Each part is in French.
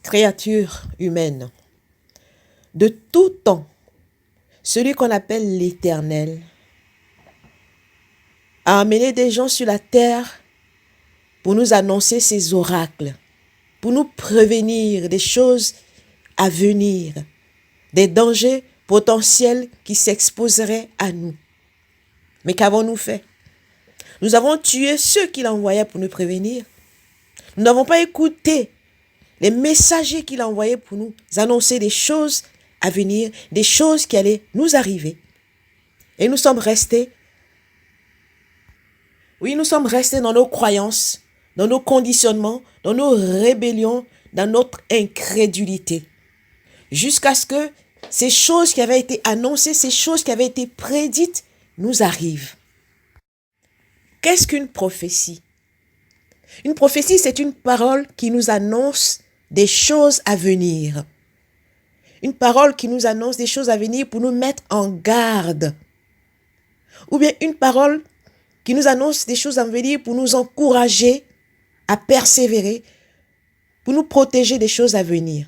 créature humaine, de tout temps, celui qu'on appelle l'Éternel, a amené des gens sur la terre pour nous annoncer ses oracles, pour nous prévenir des choses à venir, des dangers potentiels qui s'exposeraient à nous. Mais qu'avons-nous fait? Nous avons tué ceux qu'il envoyait pour nous prévenir. Nous n'avons pas écouté les messagers qu'il envoyait pour nous annoncer des choses à venir, des choses qui allaient nous arriver. Et nous sommes restés, dans nos croyances, dans nos conditionnements, dans nos rébellions, dans notre incrédulité. Jusqu'à ce que ces choses qui avaient été annoncées, ces choses qui avaient été prédites, nous arrivent. Qu'est-ce qu'une prophétie? Une prophétie, c'est une parole qui nous annonce des choses à venir. Une parole qui nous annonce des choses à venir pour nous mettre en garde. Ou bien une parole qui nous annonce des choses à venir pour nous encourager à persévérer, pour nous protéger des choses à venir.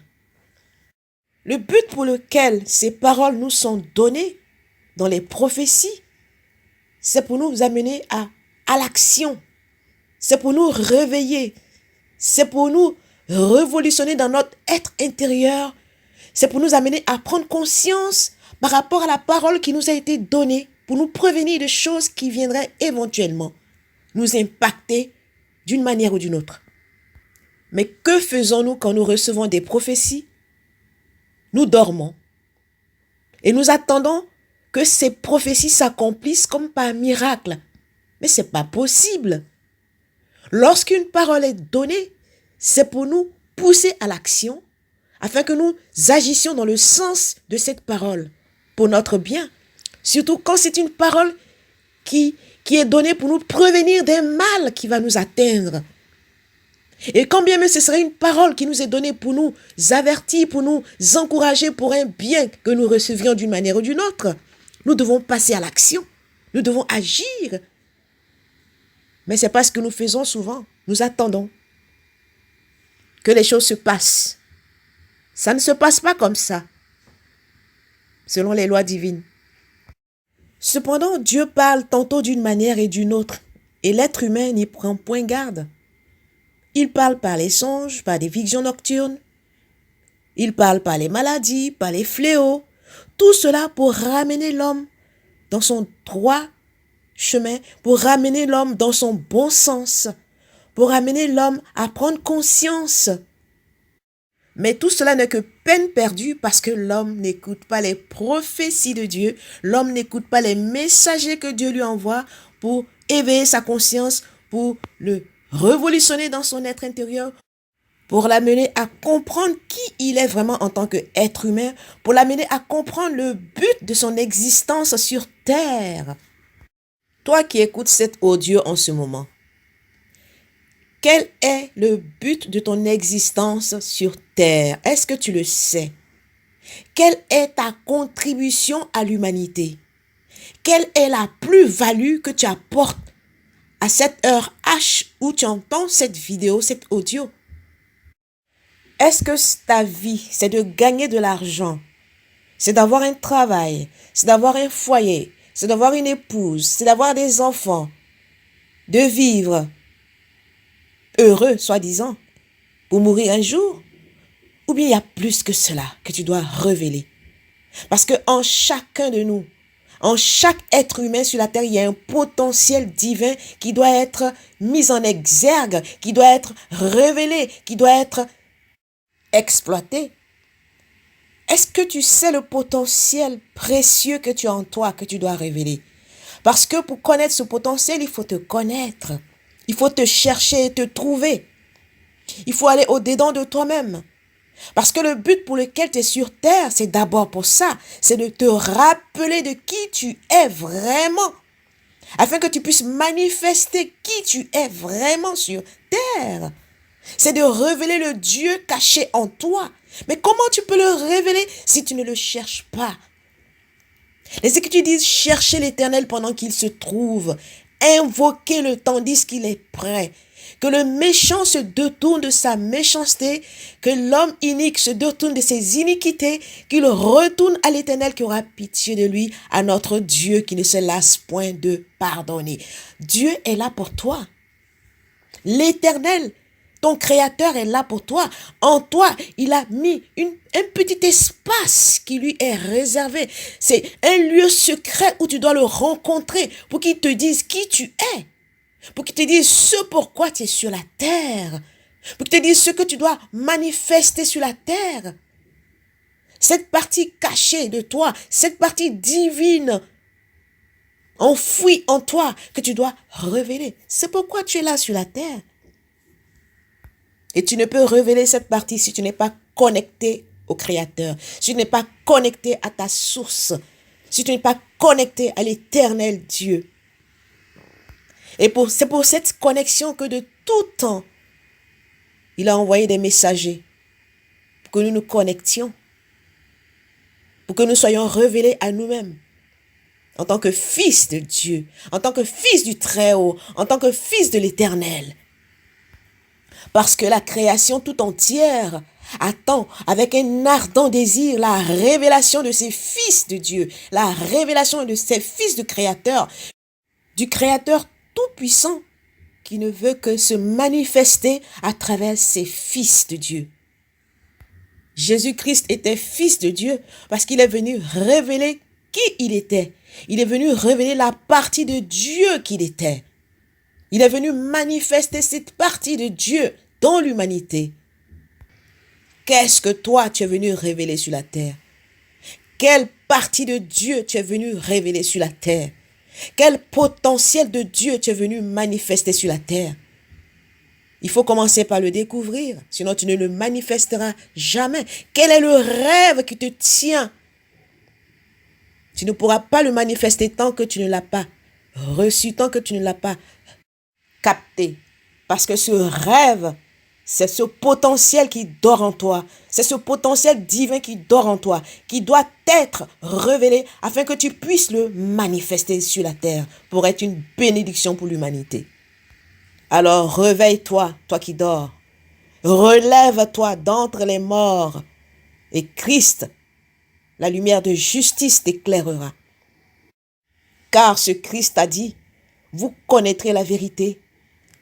Le but pour lequel ces paroles nous sont données dans les prophéties, c'est pour nous amener à l'action. C'est pour nous réveiller. C'est pour nous révolutionner dans notre être intérieur. C'est pour nous amener à prendre conscience par rapport à la parole qui nous a été donnée pour nous prévenir de choses qui viendraient éventuellement nous impacter d'une manière ou d'une autre. Mais que faisons-nous quand nous recevons des prophéties? Nous dormons et nous attendons que ces prophéties s'accomplissent comme par miracle. Mais ce n'est pas possible. Lorsqu'une parole est donnée, c'est pour nous pousser à l'action afin que nous agissions dans le sens de cette parole pour notre bien. Surtout quand c'est une parole qui est donnée pour nous prévenir des mal qui va nous atteindre. Et quand bien même ce serait une parole qui nous est donnée pour nous avertir, pour nous encourager pour un bien que nous recevrions d'une manière ou d'une autre, nous devons passer à l'action. Nous devons agir. Mais c'est pas ce que nous faisons souvent. Nous attendons que les choses se passent. Ça ne se passe pas comme ça, selon les lois divines. Cependant, Dieu parle tantôt d'une manière et d'une autre, et l'être humain n'y prend point garde. Il parle par les songes, par des visions nocturnes. Il parle par les maladies, par les fléaux. Tout cela pour ramener l'homme dans son droit chemin, pour ramener l'homme dans son bon sens, pour amener l'homme à prendre conscience. Mais tout cela n'est que peine perdue parce que l'homme n'écoute pas les prophéties de Dieu, l'homme n'écoute pas les messagers que Dieu lui envoie pour éveiller sa conscience, pour le révolutionner dans son être intérieur, pour l'amener à comprendre qui il est vraiment en tant qu'être humain, pour l'amener à comprendre le but de son existence sur terre. Toi qui écoutes cet audio en ce moment, quel est le but de ton existence sur terre? Est-ce que tu le sais? Quelle est ta contribution à l'humanité? Quelle est la plus-value que tu apportes à cette heure H où tu entends cette vidéo, cet audio? Est-ce que ta vie, c'est de gagner de l'argent? C'est d'avoir un travail, c'est d'avoir un foyer, c'est d'avoir une épouse, c'est d'avoir des enfants, de vivre heureux, soi-disant, pour mourir un jour? Ou bien il y a plus que cela que tu dois révéler? Parce qu'en chacun de nous, en chaque être humain sur la terre, il y a un potentiel divin qui doit être mis en exergue, qui doit être révélé, qui doit être exploité. Est-ce que tu sais le potentiel précieux que tu as en toi, que tu dois révéler? Parce que pour connaître ce potentiel, il faut te connaître. Il faut te chercher et te trouver. Il faut aller au-dedans de toi-même. Parce que le but pour lequel tu es sur terre, c'est d'abord pour ça. C'est de te rappeler de qui tu es vraiment. Afin que tu puisses manifester qui tu es vraiment sur terre. C'est de révéler le Dieu caché en toi. Mais comment tu peux le révéler si tu ne le cherches pas? Les Écritures disent chercher l'Éternel pendant qu'il se trouve. invoquer-le tandis qu'il est prêt. Que le méchant se détourne de sa méchanceté, que l'homme inique se détourne de ses iniquités, qu'il retourne à l'Éternel qui aura pitié de lui, à notre Dieu qui ne se lasse point de pardonner. Dieu est là pour toi. L'Éternel, ton Créateur, est là pour toi. En toi, il a mis un petit espace qui lui est réservé. C'est un lieu secret où tu dois le rencontrer pour qu'il te dise qui tu es. Pour qu'il te dise ce pourquoi tu es sur la terre. Pour qu'il te dise ce que tu dois manifester sur la terre. Cette partie cachée de toi, cette partie divine, enfouie en toi, que tu dois révéler. C'est pourquoi tu es là sur la terre. Et tu ne peux révéler cette partie si tu n'es pas connecté au Créateur, si tu n'es pas connecté à ta source, si tu n'es pas connecté à l'Éternel Dieu. Et c'est pour cette connexion que de tout temps, il a envoyé des messagers pour que nous nous connections, pour que nous soyons révélés à nous-mêmes en tant que fils de Dieu, en tant que fils du Très-Haut, en tant que fils de l'Éternel. Parce que la création tout entière attend avec un ardent désir la révélation de ces fils de Dieu, la révélation de ces fils du Créateur tout-puissant qui ne veut que se manifester à travers ses fils de Dieu. Jésus-Christ était fils de Dieu parce qu'il est venu révéler qui il était. Il est venu révéler la partie de Dieu qu'il était. Il est venu manifester cette partie de Dieu dans l'humanité. Qu'est-ce que toi tu es venu révéler sur la terre? Quelle partie de Dieu tu es venu révéler sur la terre? Quel potentiel de Dieu tu es venu manifester sur la terre? Il faut commencer par le découvrir, sinon tu ne le manifesteras jamais. Quel est le rêve qui te tient? Tu ne pourras pas le manifester tant que tu ne l'as pas reçu, tant que tu ne l'as pas capté. Parce que ce rêve, c'est ce potentiel qui dort en toi. C'est ce potentiel divin qui dort en toi, qui doit être révélé afin que tu puisses le manifester sur la terre pour être une bénédiction pour l'humanité. Alors réveille-toi, toi qui dors. Relève-toi d'entre les morts et Christ, la lumière de justice t'éclairera. Car ce Christ a dit, vous connaîtrez la vérité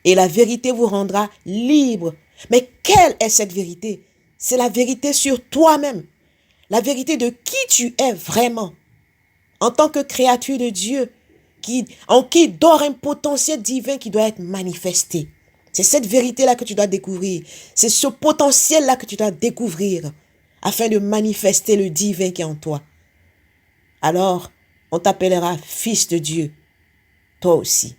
et la vérité vous rendra libre. Mais quelle est cette vérité? C'est la vérité sur toi-même. La vérité de qui tu es vraiment. En tant que créature de Dieu, en qui dort un potentiel divin qui doit être manifesté. C'est cette vérité-là que tu dois découvrir. C'est ce potentiel-là que tu dois découvrir afin de manifester le divin qui est en toi. Alors, on t'appellera fils de Dieu, toi aussi.